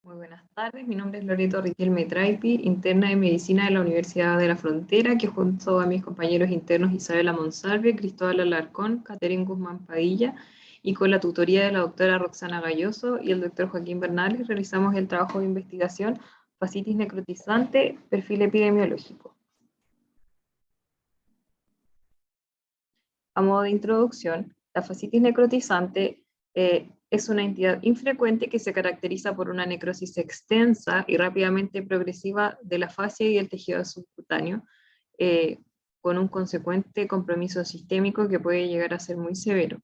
Muy buenas tardes, mi nombre es Loreto Riquelme Traipi, interna de Medicina de la Universidad de la Frontera, que junto a mis compañeros internos Isabela Monsalve, Cristóbal Alarcón, Caterín Guzmán Padilla, y con la tutoría de la doctora Roxana Galloso y el doctor Joaquín Bernales, realizamos el trabajo de investigación Fascitis necrotizante, perfil epidemiológico. A modo de introducción, la fascitis necrotizante es una entidad infrecuente que se caracteriza por una necrosis extensa y rápidamente progresiva de la fascia y el tejido subcutáneo, con un consecuente compromiso sistémico que puede llegar a ser muy severo.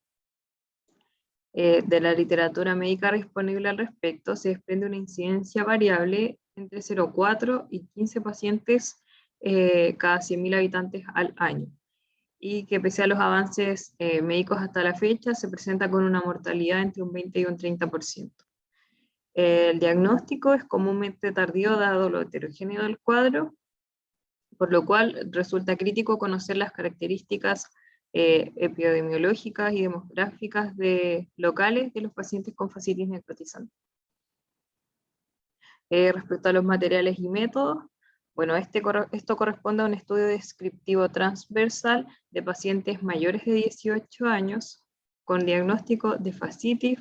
De la literatura médica disponible al respecto, se desprende una incidencia variable entre 0,4 y 15 pacientes cada 100.000 habitantes al año, y que pese a los avances médicos hasta la fecha, se presenta con una mortalidad entre un 20 y un 30%. El diagnóstico es comúnmente tardío dado lo heterogéneo del cuadro, por lo cual resulta crítico conocer las características epidemiológicas y demográficas locales de los pacientes con fascitis necrotizante. Respecto a los materiales y métodos, bueno, esto corresponde a un estudio descriptivo transversal de pacientes mayores de 18 años con diagnóstico de fascitis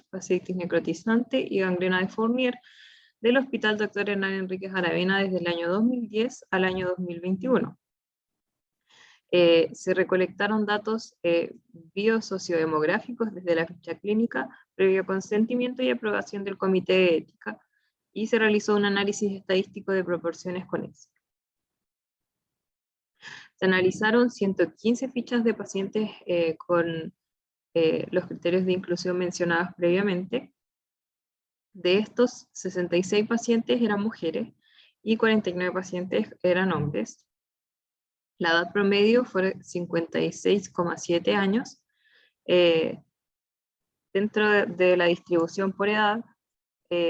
necrotizante y gangrena de Fournier del Hospital Dr. Hernán Enríquez Aravena desde el año 2010 al año 2021. Se recolectaron datos biosociodemográficos desde la ficha clínica, previo consentimiento y aprobación del Comité de Ética, y se realizó un análisis estadístico de proporciones con Excel. Se analizaron 115 fichas de pacientes con los criterios de inclusión mencionados previamente. De estos, 66 pacientes eran mujeres y 49 pacientes eran hombres. La edad promedio fue 56,7 años. Dentro de la distribución por edad,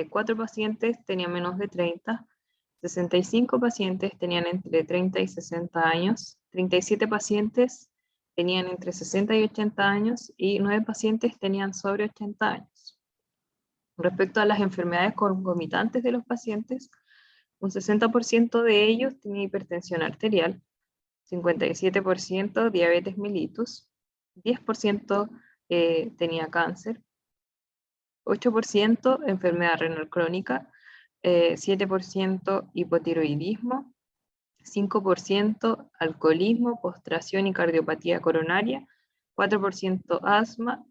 4 pacientes tenían menos de 30, 65 pacientes tenían entre 30 y 60 años, 37 pacientes tenían entre 60 y 80 años y 9 pacientes tenían sobre 80 años. Respecto a las enfermedades concomitantes de los pacientes, un 60% de ellos tenía hipertensión arterial, 57% diabetes mellitus, 10% tenía cáncer, 8% enfermedad renal crónica, 7% hipotiroidismo, 5% alcoholismo, postración y cardiopatía coronaria, 4% asma,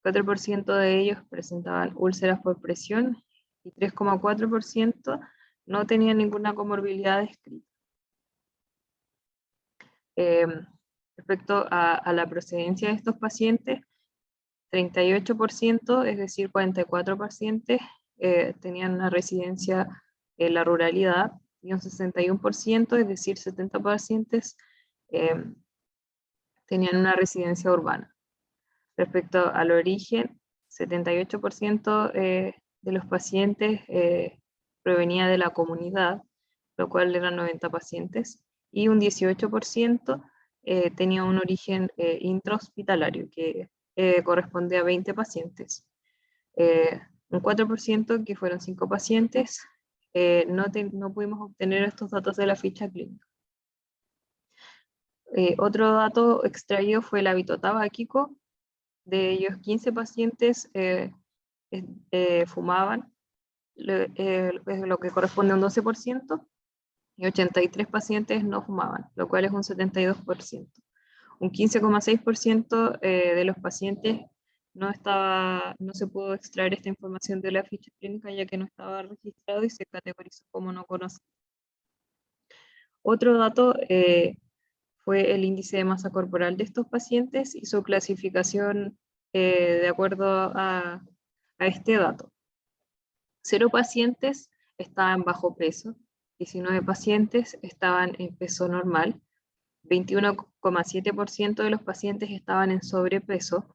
4% de ellos presentaban úlceras por presión y 3,4% no tenían ninguna comorbilidad descrita. Respecto a la procedencia de estos pacientes, 38%, es decir, 44 pacientes tenían una residencia en la ruralidad, y un 61%, es decir, 70 pacientes tenían una residencia urbana. Respecto al origen, 78% de los pacientes provenía de la comunidad, lo cual eran 90 pacientes, y un 18% tenía un origen intrahospitalario, que corresponde a 20 pacientes. Un 4%, que fueron 5 pacientes, no pudimos obtener estos datos de la ficha clínica. Otro dato extraído fue el hábito tabáquico. De ellos, 15 pacientes fumaban, lo que corresponde a un 12%, y 83 pacientes no fumaban, lo cual es un 72%. Un 15,6% de los pacientes no se pudo extraer esta información de la ficha clínica, ya que no estaba registrado y se categorizó como no conocido. Otro dato fue el índice de masa corporal de estos pacientes y su clasificación de acuerdo a este dato. 0 pacientes estaban bajo peso, 19 pacientes estaban en peso normal, 21,7% de los pacientes estaban en sobrepeso,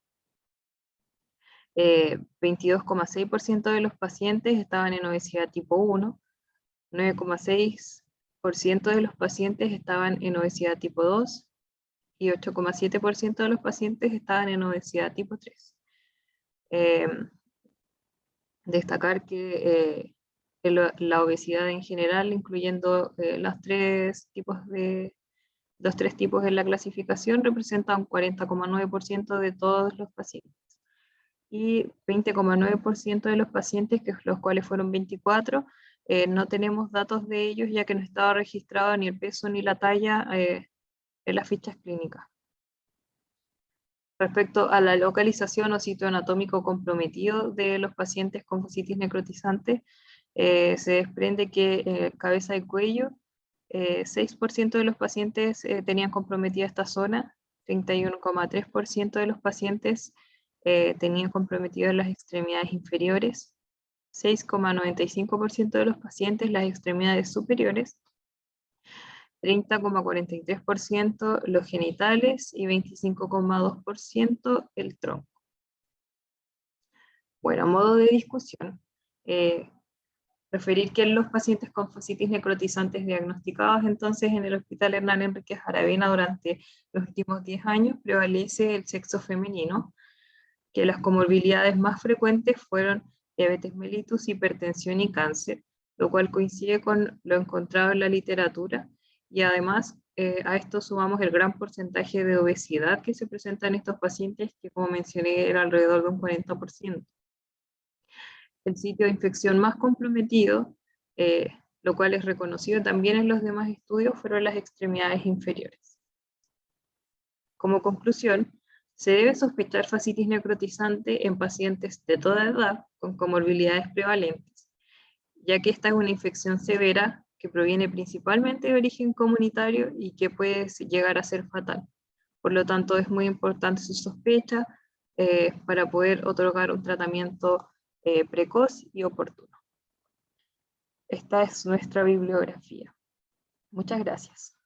22,6% de los pacientes estaban en obesidad tipo 1, 9,6% de los pacientes estaban en obesidad tipo 2 y 8,7% de los pacientes estaban en obesidad tipo 3. Destacar que la obesidad en general, incluyendo los tres tipos en la clasificación, representa un 40,9% de todos los pacientes. Y 20,9% de los pacientes, que los cuales fueron 24, no tenemos datos de ellos, ya que no estaba registrado ni el peso ni la talla en las fichas clínicas. Respecto a la localización o sitio anatómico comprometido de los pacientes con fascitis necrotizante, se desprende que cabeza y cuello, 6% de los pacientes tenían comprometida esta zona, 31,3% de los pacientes tenían comprometidas las extremidades inferiores, 6,95% de los pacientes las extremidades superiores, 30,43% los genitales y 25,2% el tronco. Bueno, a modo de discusión, referir que en los pacientes con fascitis necrotizantes diagnosticados entonces en el Hospital Hernán Enríquez Aravena durante los últimos 10 años prevalece el sexo femenino, que las comorbilidades más frecuentes fueron diabetes mellitus, hipertensión y cáncer, lo cual coincide con lo encontrado en la literatura, y además a esto sumamos el gran porcentaje de obesidad que se presenta en estos pacientes, que como mencioné era alrededor de un 40%. El sitio de infección más comprometido, lo cual es reconocido también en los demás estudios, fueron las extremidades inferiores. Como conclusión, se debe sospechar fascitis necrotizante en pacientes de toda edad con comorbilidades prevalentes, ya que esta es una infección severa que proviene principalmente de origen comunitario y que puede llegar a ser fatal. Por lo tanto, es muy importante su sospecha para poder otorgar un tratamiento precoz y oportuno. Esta es nuestra bibliografía. Muchas gracias.